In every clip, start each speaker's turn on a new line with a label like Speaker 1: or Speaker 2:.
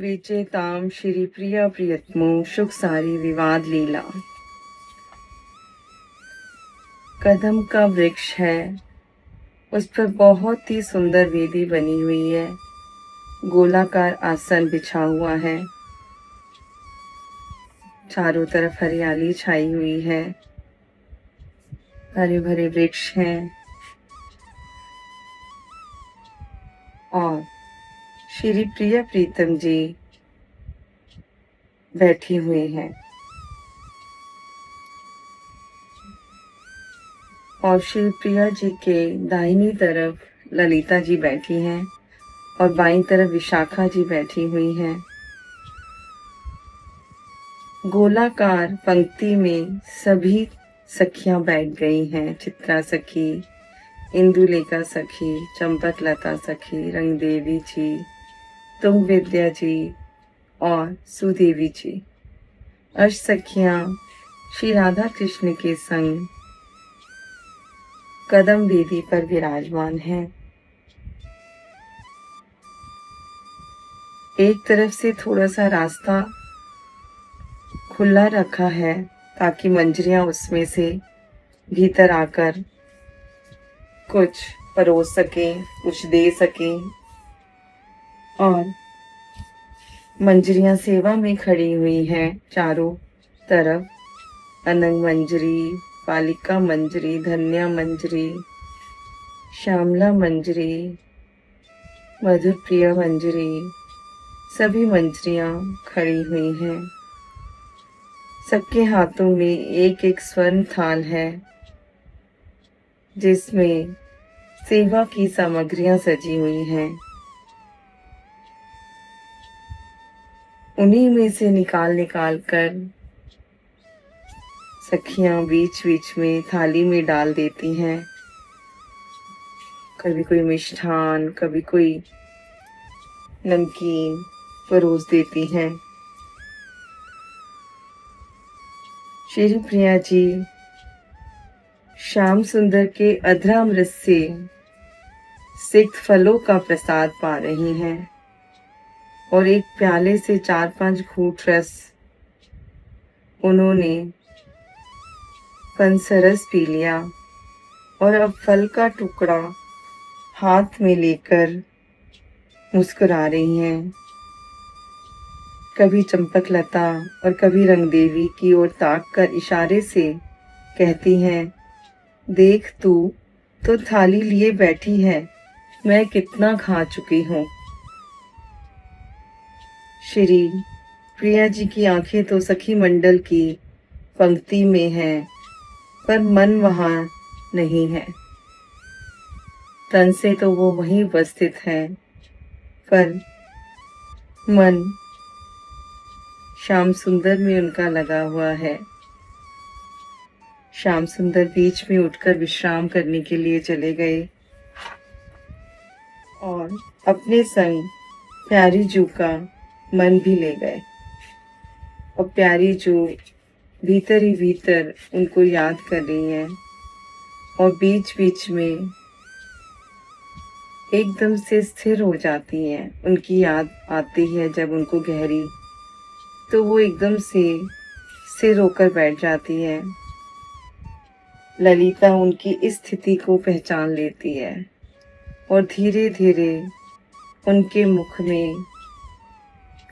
Speaker 1: विचेताम श्री प्रिया प्रियतमो सुख सारी विवाद लीला। कदम का वृक्ष है, उस पर बहुत ही सुंदर वेदी बनी हुई है। गोलाकार आसन बिछा हुआ है, चारों तरफ हरियाली छाई हुई है, हरे भरे वृक्ष हैं और श्री प्रिया प्रीतम जी बैठी हुई हैं और श्री प्रिया जी के दाहिनी तरफ ललिता जी बैठी हैं और बाईं तरफ विशाखा जी बैठी हुई हैं। गोलाकार पंक्ति में सभी सखियां बैठ गई हैं। चित्रा सखी, इंदुलेखा सखी, चंपकलता सखी, रंगदेवी जी, तुंग विद्या जी और सुदेवी जी। अष्ट सखियां श्री राधा कृष्ण के संग कदम वेदी पर विराजमान हैं। एक तरफ से थोड़ा सा रास्ता खुला रखा है ताकि मंजरियां उसमें से भीतर आकर कुछ परोस सकें, कुछ दे सकें और मंजरियां सेवा में खड़ी हुई हैं चारों तरफ। अनंग मंजरी, पालिका मंजरी, धन्या मंजरी, श्यामला मंजरी, मधुर प्रिया मंजरी, सभी मंजरियां खड़ी हुई हैं। सबके हाथों में एक एक स्वर्ण थाल है जिसमें सेवा की सामग्रियां सजी हुई हैं। उन्हीं में से निकाल कर सखियां बीच बीच में थाली में डाल देती हैं। कभी कोई मिष्ठान, कभी कोई नमकीन परोस देती हैं। श्री प्रिया जी श्याम सुंदर के अधरामृत से सिक्त फलों का प्रसाद पा रही हैं और एक प्याले से 4-5 घूंट रस उन्होंने पंचरस पी लिया और अब फल का टुकड़ा हाथ में लेकर मुस्कुरा रही हैं। कभी चंपकलता और कभी रंगदेवी की ओर ताक कर इशारे से कहती हैं, देख तू तो थाली लिए बैठी है, मैं कितना खा चुकी हूँ। श्री प्रिया जी की आंखें तो सखी मंडल की पंक्ति में हैं, पर मन वहां नहीं है। तन से तो वो वहीं उपस्थित है, पर मन श्याम सुंदर में उनका लगा हुआ है। श्याम सुंदर बीच में उठकर विश्राम करने के लिए चले गए और अपने संग प्यारी जू का मन भी ले गए और प्यारी जू भीतर ही भीतर उनको याद कर रही हैं और बीच बीच में एकदम से स्थिर हो जाती हैं। उनकी याद आती है जब उनको गहरी, तो वो एकदम से स्थिर होकर बैठ जाती है। ललिता उनकी इस स्थिति को पहचान लेती है और धीरे धीरे उनके मुख में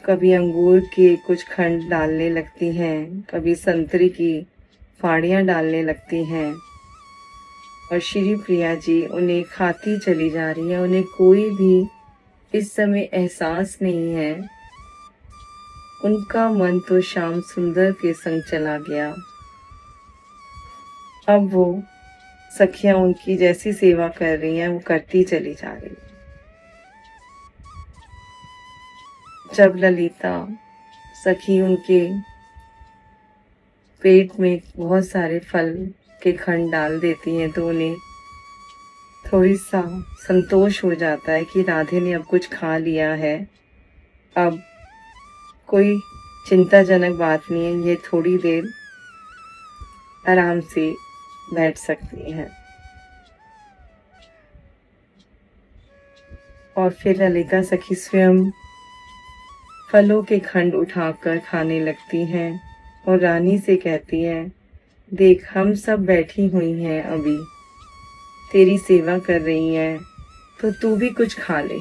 Speaker 1: कभी अंगूर के कुछ खंड डालने लगती हैं, कभी संतरे की फाड़ियां डालने लगती हैं और श्री प्रिया जी उन्हें खाती चली जा रही है। उन्हें कोई भी इस समय एहसास नहीं है। उनका मन तो श्याम सुंदर के संग चला गया। अब वो सखियां उनकी जैसी सेवा कर रही हैं वो करती चली जा रही है। जब ललिता सखी उनके पेट में बहुत सारे फल के खंड डाल देती हैं तो उन्हें थोड़ी सा संतोष हो जाता है कि राधे ने अब कुछ खा लिया है। अब कोई चिंताजनक बात नहीं है, ये थोड़ी देर आराम से बैठ सकती हैं। और फिर ललिता सखी स्वयं फलों के खंड उठाकर खाने लगती हैं और रानी से कहती हैं, देख हम सब बैठी हुई हैं अभी, तेरी सेवा कर रही हैं, तो तू भी कुछ खा ले।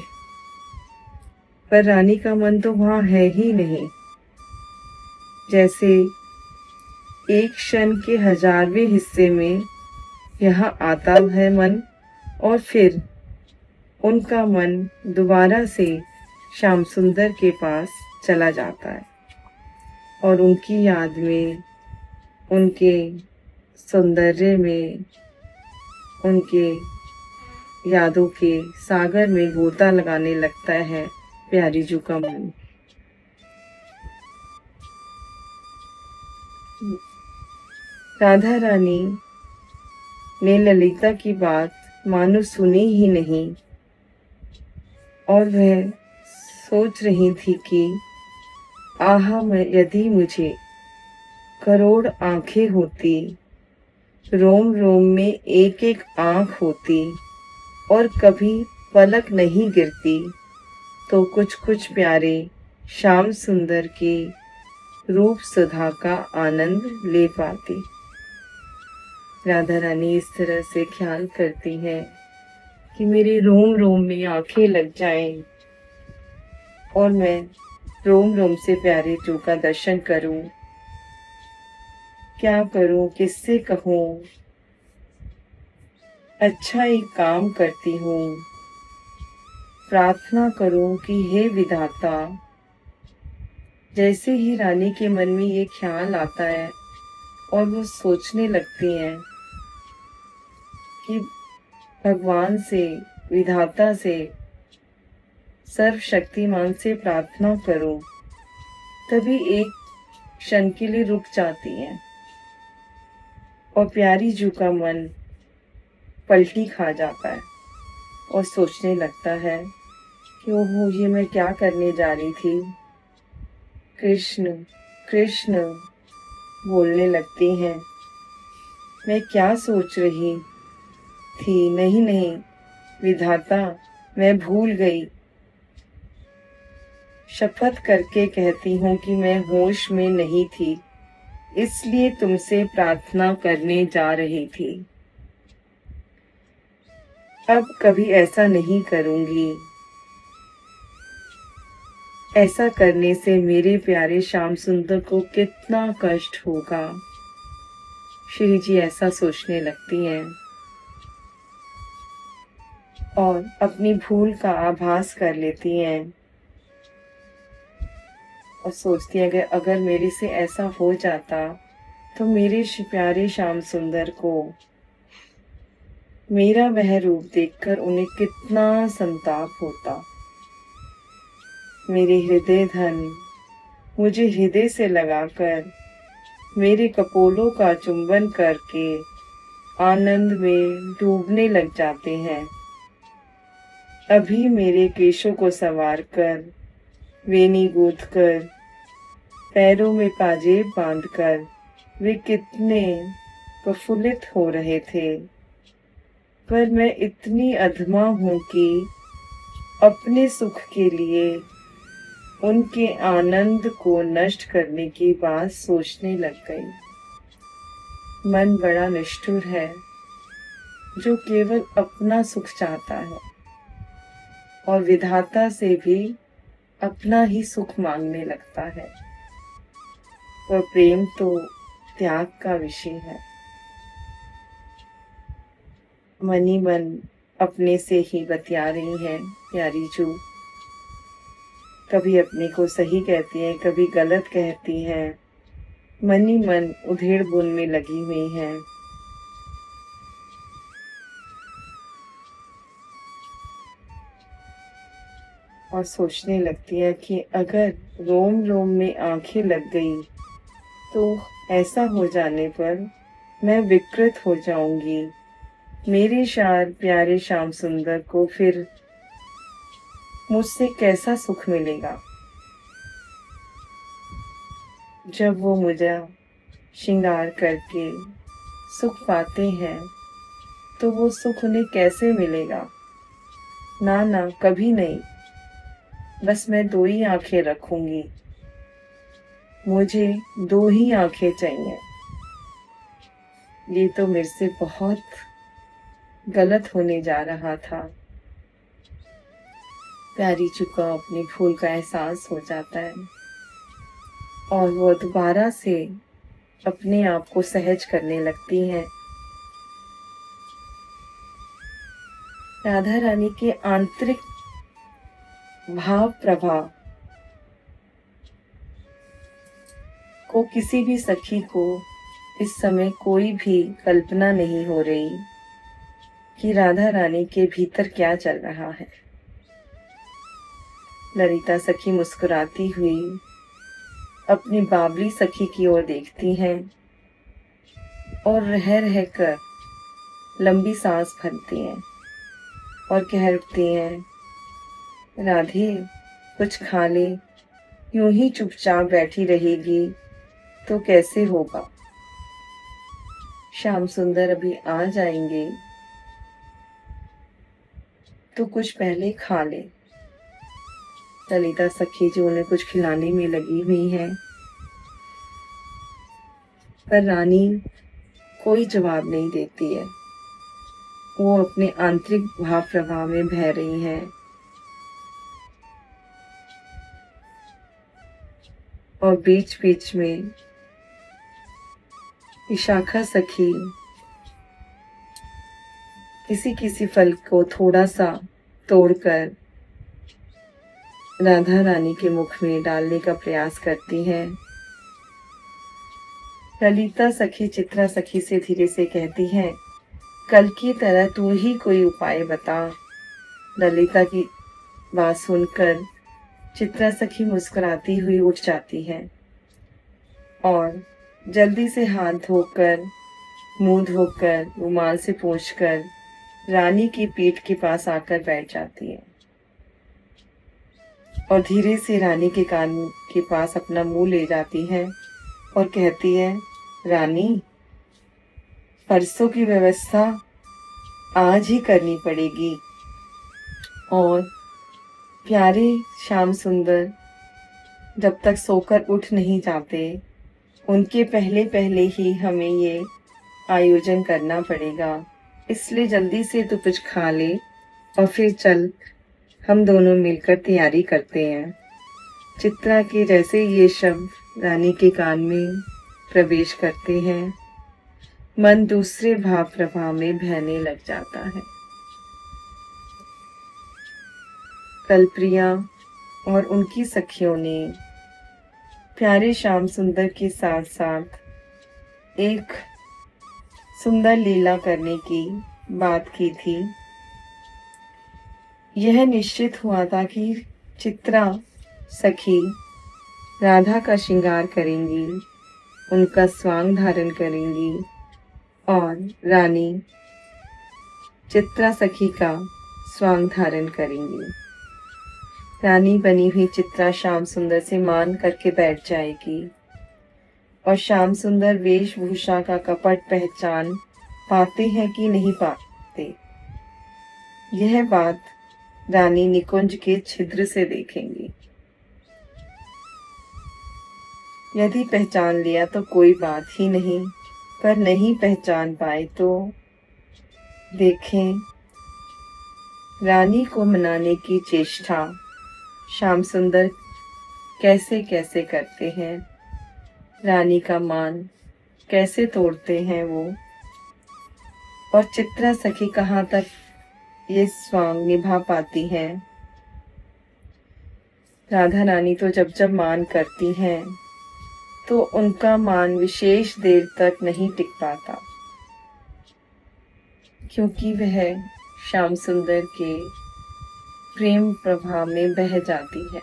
Speaker 1: पर रानी का मन तो वहां है ही नहीं। जैसे एक क्षण के 1000वें हिस्से में यहाँ आता है मन, और फिर उनका मन दोबारा से श्याम सुंदर के पास चला जाता है और उनकी याद में, उनके सौंदर्य में, उनके यादों के सागर में गोता लगाने लगता है प्यारी जू का मन। राधा रानी ने ललिता की बात मानो सुनी ही नहीं और वह सोच रही थी कि आहा, यदि मुझे करोड़ आंखें होती, रोम रोम में एक एक आंख होती और कभी पलक नहीं गिरती, तो कुछ कुछ प्यारे श्याम सुंदर के रूप सुधा का आनंद ले पाती। राधा रानी इस तरह से ख्याल करती है कि मेरे रोम रोम में आंखें लग जाएं और मैं रोम रोम से प्यारे जू का दर्शन करूं। क्या करूं, किससे कहूं? अच्छा एक काम करती हूँ, प्रार्थना करूं कि हे विधाता। जैसे ही रानी के मन में ये ख्याल आता है और वो सोचने लगती हैं कि भगवान से, विधाता से, सर्वशक्तिमान से प्रार्थना करूं, तभी एक क्षण के लिए रुक जाती हैं और प्यारी जू का मन पलटी खा जाता है और सोचने लगता है कि ओहो, ये मैं क्या करने जा रही थी। कृष्ण कृष्ण बोलने लगती हैं। मैं क्या सोच रही थी? नहीं नहीं विधाता, मैं भूल गई। शपथ करके कहती हूँ कि मैं होश में नहीं थी, इसलिए तुमसे प्रार्थना करने जा रही थी। अब कभी ऐसा नहीं करूंगी। ऐसा करने से मेरे प्यारे श्याम सुंदर को कितना कष्ट होगा। श्री जी ऐसा सोचने लगती हैं और अपनी भूल का आभास कर लेती हैं और सोचती हैं कि अगर मेरे से ऐसा हो जाता तो मेरे प्यारे श्याम सुंदर को मेरा वह रूप देखकर उन्हें कितना संताप होता। मेरे हृदय धन मुझे हृदय से लगाकर मेरे कपोलों का चुंबन करके आनंद में डूबने लग जाते हैं। अभी मेरे केशों को संवार कर, वेणी गूंथ कर, पैरों में पाजेब बांधकर वे कितने प्रफुल्लित हो रहे थे। पर मैं इतनी अधमा हूं कि अपने सुख के लिए उनके आनंद को नष्ट करने की बात सोचने लग गई। मन बड़ा निष्ठुर है जो केवल अपना सुख चाहता है और विधाता से भी अपना ही सुख मांगने लगता है। और प्रेम तो त्याग का विषय है। मनी मन अपने से ही बतिया रही है प्यारी जू। कभी अपने को सही कहती है, कभी गलत कहती है। मनी मन उधेड़ बुन में लगी हुई है। और सोचने लगती है कि अगर रोम रोम में आंखें लग गई तो ऐसा हो जाने पर मैं विकृत हो जाऊंगी। मेरे प्यारे श्याम सुंदर को फिर मुझसे कैसा सुख मिलेगा? जब वो मुझे श्रृंगार करके सुख पाते हैं तो वो सुख उन्हें कैसे मिलेगा? ना ना, कभी नहीं। बस मैं 2 ही आंखें रखूंगी, मुझे 2 ही आंखें चाहिए। ये तो मेरे से बहुत गलत होने जा रहा था। प्यारी को अपनी भूल का एहसास हो जाता है और वो दोबारा से अपने आप को सहज करने लगती हैं। राधा रानी के आंतरिक भाव प्रभाव को किसी भी सखी को इस समय कोई भी कल्पना नहीं हो रही कि राधा रानी के भीतर क्या चल रहा है। ललिता सखी मुस्कुराती हुई अपनी बाबली सखी की ओर देखती हैं और रह रहकर लंबी सांस भरती हैं और कह उठती हैं, राधे कुछ खा ले, यूं ही चुपचाप बैठी रहेगी तो कैसे होगा। श्याम सुंदर अभी आ जाएंगे तो कुछ पहले खा ले। ललिता सखी जो उन्हें कुछ खिलाने में लगी हुई है, पर रानी कोई जवाब नहीं देती है। वो अपने आंतरिक भाव प्रवाह में बह रही है और बीच बीच में विशाखा सखी किसी किसी फल को थोड़ा सा तोड़कर राधा रानी के मुख में डालने का प्रयास करती है। ललिता सखी चित्रा सखी से धीरे से कहती है, कल की तरह तू ही कोई उपाय बता। ललिता की बात सुनकर चित्रा सखी मुस्कुराती हुई उठ जाती है और जल्दी से हाथ धोकर, मुंह धोकर, रुमाल से पोंछकर रानी की पीठ के पास आकर बैठ जाती है और धीरे से रानी के कान के पास अपना मुंह ले जाती है और कहती है, रानी परसों की व्यवस्था आज ही करनी पड़ेगी और प्यारे श्याम सुंदर जब तक सोकर उठ नहीं जाते उनके पहले पहले ही हमें ये आयोजन करना पड़ेगा। इसलिए जल्दी से तू कुछ खा ले और फिर चल हम दोनों मिलकर तैयारी करते हैं। चित्रा के जैसे ये शब्द रानी के कान में प्रवेश करते हैं, मन दूसरे भाव प्रवाह में बहने लग जाता है। कलप्रिया और उनकी सखियों ने प्यारे श्याम सुंदर के साथ साथ एक सुंदर लीला करने की बात की थी। यह निश्चित हुआ था कि चित्रा सखी राधा का श्रृंगार करेंगी, उनका स्वांग धारण करेंगी और रानी चित्रा सखी का स्वांग धारण करेंगी। रानी बनी हुई चित्रा श्याम सुंदर से मान करके बैठ जाएगी और श्याम सुंदर वेशभूषा का कपट पहचान पाते हैं कि नहीं पाते, यह बात रानी निकुंज के छिद्र से देखेंगी। यदि पहचान लिया तो कोई बात ही नहीं, पर नहीं पहचान पाए तो देखें रानी को मनाने की चेष्टा श्याम सुंदर कैसे कैसे करते हैं, रानी का मान कैसे तोड़ते हैं वो, और चित्रा सखी कहाँ तक ये स्वांग निभा पाती है। राधा रानी तो जब जब मान करती हैं तो उनका मान विशेष देर तक नहीं टिक पाता, क्योंकि वह श्याम सुंदर के प्रेम प्रभाव में बह जाती है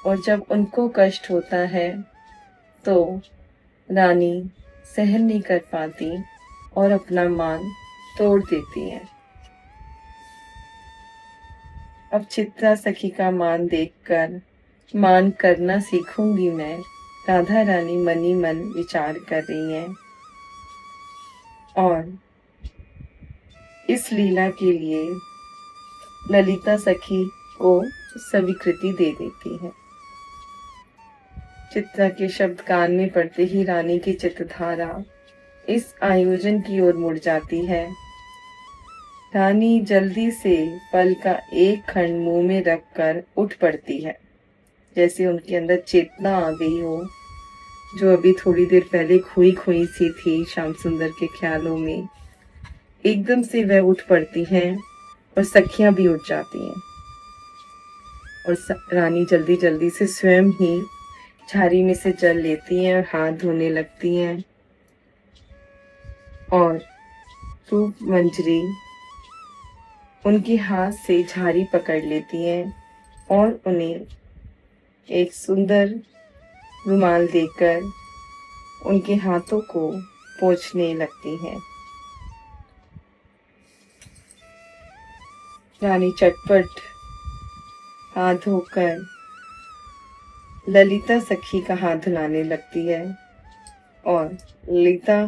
Speaker 1: और जब उनको कष्ट होता है तो रानी सहन नहीं कर पाती और अपना मान तोड़ देती है। अब चित्रा सखी का मान देखकर मान करना सीखूंगी मैं, राधा रानी मनी मन विचार कर रही हैं और इस लीला के लिए ललिता सखी को स्वीकृति दे देती है। चित्रा के शब्द कान में पड़ते ही रानी की चित्तधारा इस आयोजन की ओर मुड़ जाती है। रानी जल्दी से फल का एक खंड मुंह में रखकर उठ पड़ती है, जैसे उनके अंदर चेतना आ गई हो, जो अभी थोड़ी देर पहले खोई खोई सी थी श्याम सुंदर के ख्यालों में। एकदम से वह उठ पड़ती हैं और सखियां भी उठ जाती हैं और रानी जल्दी जल्दी से स्वयं ही झाड़ी में से जल लेती हैं और हाथ धोने लगती हैं और रूप मंजरी उनके हाथ से झाड़ी पकड़ लेती हैं और उन्हें एक सुंदर रुमाल देकर उनके हाथों को पोंछने लगती हैं। रानी चटपट हाथ धोकर ललिता सखी का हाथ धुलाने लगती है और ललिता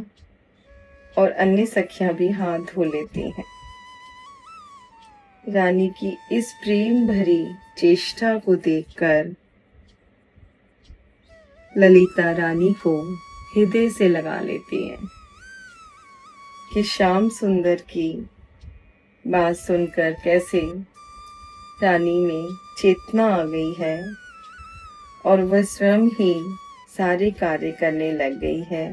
Speaker 1: और अन्य सखियां भी हाथ धो लेती हैं। रानी की इस प्रेम भरी चेष्टा को देखकर ललिता रानी को हृदय से लगा लेती है कि श्याम सुंदर की बात सुनकर कैसे रानी में चेतना आ गई है और वह स्वयं ही सारे कार्य करने लग गई है।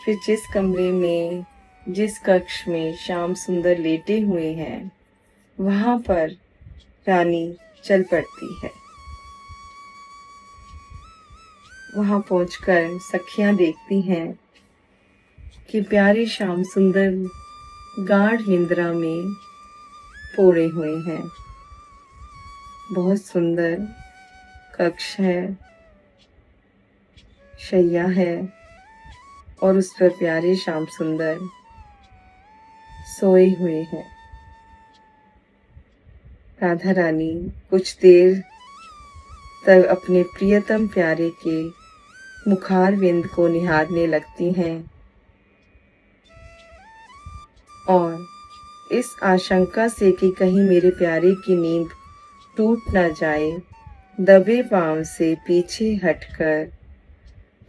Speaker 1: फिर जिस कमरे में, जिस कक्ष में श्याम सुंदर लेटे हुए हैं, वहां पर रानी चल पड़ती है। वहां पहुंचकर सखियां देखती हैं कि प्यारे श्याम सुंदर गाढ़ निंद्रा में पोड़े हुए हैं। बहुत सुंदर कक्ष है, शैया है और उस पर प्यारे श्याम सुंदर सोए हुए हैं। राधा रानी कुछ देर तक अपने प्रियतम प्यारे के मुखारविंद को निहारने लगती हैं और इस आशंका से कि कहीं मेरे प्यारे की नींद टूट न जाए, दबे पांव से पीछे हटकर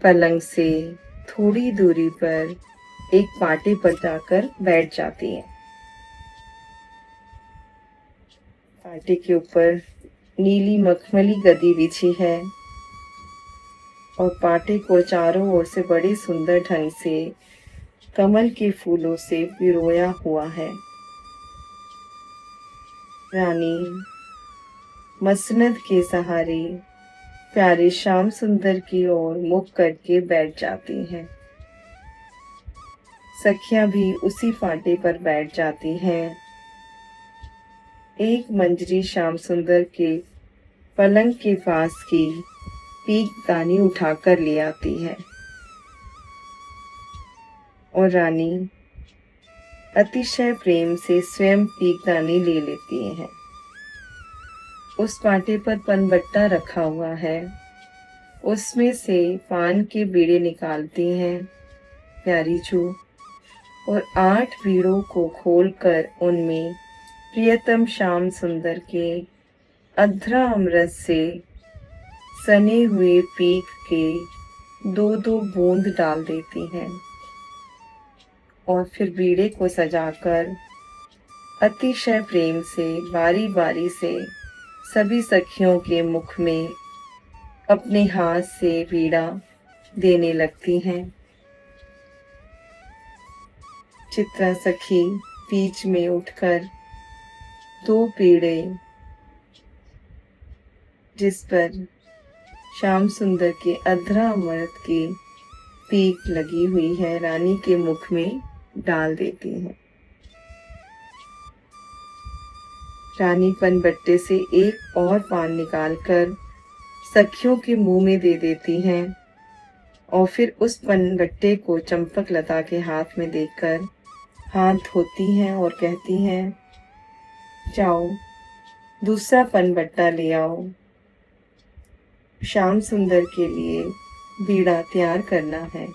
Speaker 1: पलंग से थोड़ी दूरी पर एक पाटे पर जाकर बैठ जाती हैं। पाटे के ऊपर नीली मखमली गद्दी बिछी है और पाटे को चारों ओर से बड़े सुंदर ढंग से कमल के फूलों से पिरोया हुआ है। रानी मसनद के सहारे प्यारे श्याम सुंदर की ओर मुख करके बैठ जाती हैं। सखियां भी उसी पाटे पर बैठ जाती हैं। एक मंजरी श्याम सुंदर के पलंग के पास की पीकदानी उठाकर ले आती है और रानी अतिशय प्रेम से स्वयं पीकदानी ले लेती है। उस पाटे पर पनबट्टा रखा हुआ है, उसमें से पान के बीड़े निकालती हैं प्यारी जू और 8 बीड़ों को खोलकर उनमें प्रियतम श्याम सुंदर के अधरा अमृत से सने हुए पीक के 2-2 बूंद डाल देती हैं और फिर बीड़े को सजाकर अतिशय प्रेम से बारी बारी से सभी सखियों के मुख में अपने हाथ से बीड़ा देने लगती हैं। चित्रा सखी बीच में उठकर 2 पीड़े जिस पर श्याम सुंदर के अधरा अमृत की पीक लगी हुई है रानी के मुख में डाल देती है। रानी पनबट्टे से एक और पान निकालकर सखियों के मुंह में दे देती हैं और फिर उस पनबट्टे को चंपक लता के हाथ में देकर हाथ धोती हैं और कहती हैं, जाओ दूसरा पनबट्टा ले आओ, श्याम सुंदर के लिए बीड़ा तैयार करना है।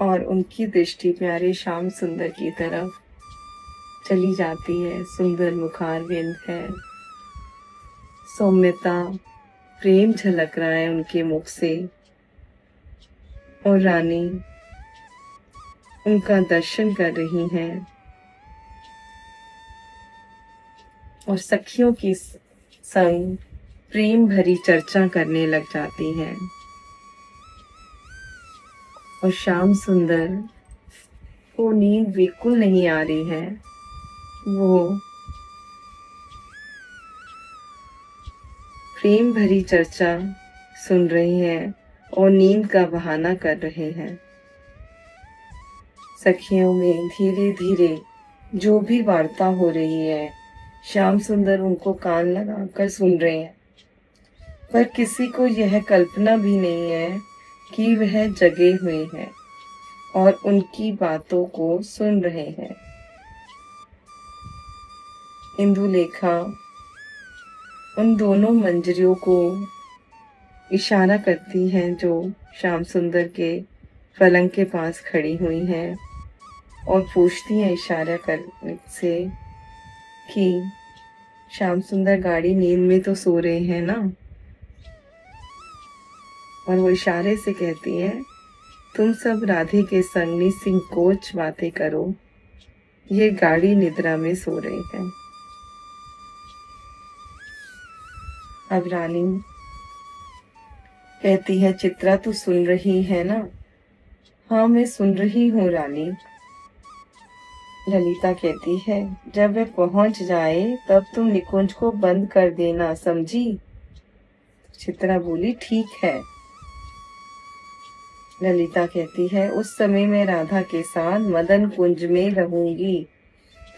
Speaker 1: और उनकी दृष्टि प्यारे श्याम सुंदर की तरफ चली जाती है। सुंदर मुखारविंद है, सौम्यता, प्रेम झलक रहा है उनके मुख से। और रानी उनका दर्शन कर रही हैं और सखियों की संग प्रेम भरी चर्चा करने लग जाती हैं। और श्याम सुंदर को नींद बिल्कुल नहीं आ रही है। वो प्रेम भरी चर्चा सुन रहे हैं और नींद का बहाना कर रहे हैं। सखियों में धीरे धीरे जो भी वार्ता हो रही है, श्याम सुंदर उनको कान लगाकर सुन रहे हैं, पर किसी को यह कल्पना भी नहीं है कि वह जगे हुए हैं और उनकी बातों को सुन रहे हैं। इंदुलेखा उन दोनों मंजरियों को इशारा करती हैं जो श्याम सुंदर के पलंग के पास खड़ी हुई हैं और पूछती हैं इशारा करने से कि श्याम सुंदर गाड़ी नींद में तो सो रहे हैं ना। और वो इशारे से कहती हैं, तुम सब राधे के संग निसंकोच बातें करो, ये गाड़ी निद्रा में सो रहे हैं। अब रानी कहती है, चित्रा तू सुन रही है ना? हाँ मैं सुन रही हूँ रानी। ललिता कहती है, जब वह पहुंच जाए तब तुम निकुंज को बंद कर देना, समझी? चित्रा बोली, ठीक है। ललिता कहती है, उस समय मैं राधा के साथ मदन कुंज में रहूंगी।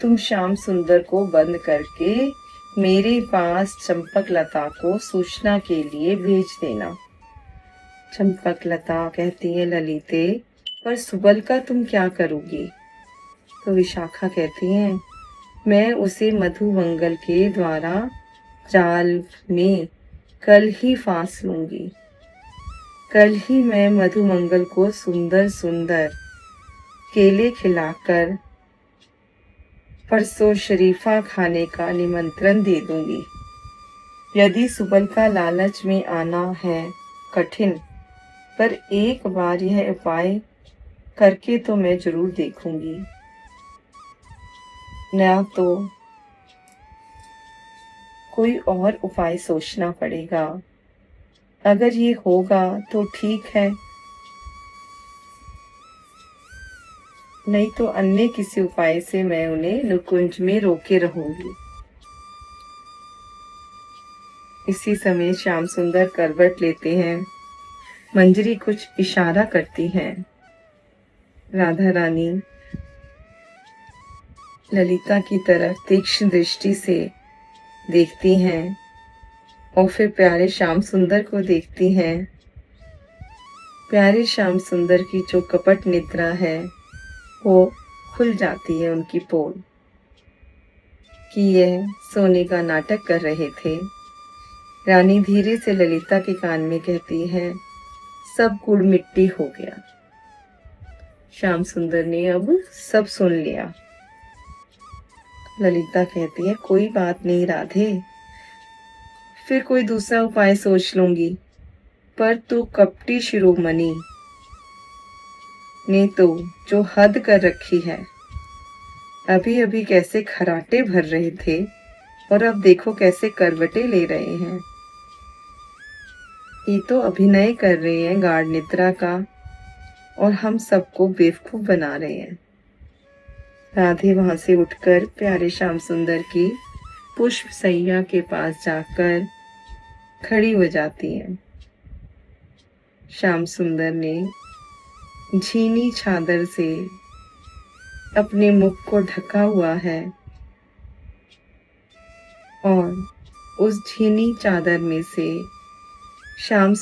Speaker 1: तुम श्याम सुंदर को बंद करके मेरे पास चंपक लता को सूचना के लिए भेज देना। चंपक लता कहती है, ललिते पर सुबल का तुम क्या करोगी? तो विशाखा कहती है, मैं उसे मधुमंगल के द्वारा जाल में कल ही फांस लूंगी। कल ही मैं मधुमंगल को सुंदर सुंदर केले खिलाकर परसों शरीफा खाने का निमंत्रण दे दूंगी। यदि सुबल का लालच में आना है कठिन, पर एक बार यह उपाय करके तो मैं जरूर देखूंगी। न तो कोई और उपाय सोचना पड़ेगा। अगर ये होगा तो ठीक है, नहीं तो अन्य किसी उपाय से मैं उन्हें निकुंज में रोके रहूंगी। इसी समय श्याम सुंदर करवट लेते हैं। मंजरी कुछ इशारा करती है। राधा रानी ललिता की तरफ तीक्ष्ण दृष्टि से देखती हैं और फिर प्यारे श्याम सुंदर को देखती हैं। प्यारे श्याम सुंदर की जो कपट निद्रा है वो खुल जाती है उनकी पोल कि यह सोने का नाटक कर रहे थे। रानी धीरे से ललिता के कान में कहती है, सब गुड़ मिट्टी हो गया। श्याम सुंदर ने अब सब सुन लिया। ललिता कहती है, कोई बात नहीं राधे, फिर कोई दूसरा उपाय सोच लूंगी, पर तू कपटी शिरोमणि ने तो जो हद कर रखी है। अभी अभी कैसे खराटे भर रहे थे और अब देखो कैसे करवटें ले रहे हैं। ये तो अभिनय कर रहे हैं गाढ़ निद्रा का और हम सबको बेवकूफ बना रहे हैं। राधे वहां से उठकर प्यारे श्याम सुंदर की पुष्प सैया के पास जाकर खड़ी हो जाती हैं। श्याम सुंदर ने झीनी चादर से अपने मुख को ढका हुआ है और उस झीनी चादर में से श्याम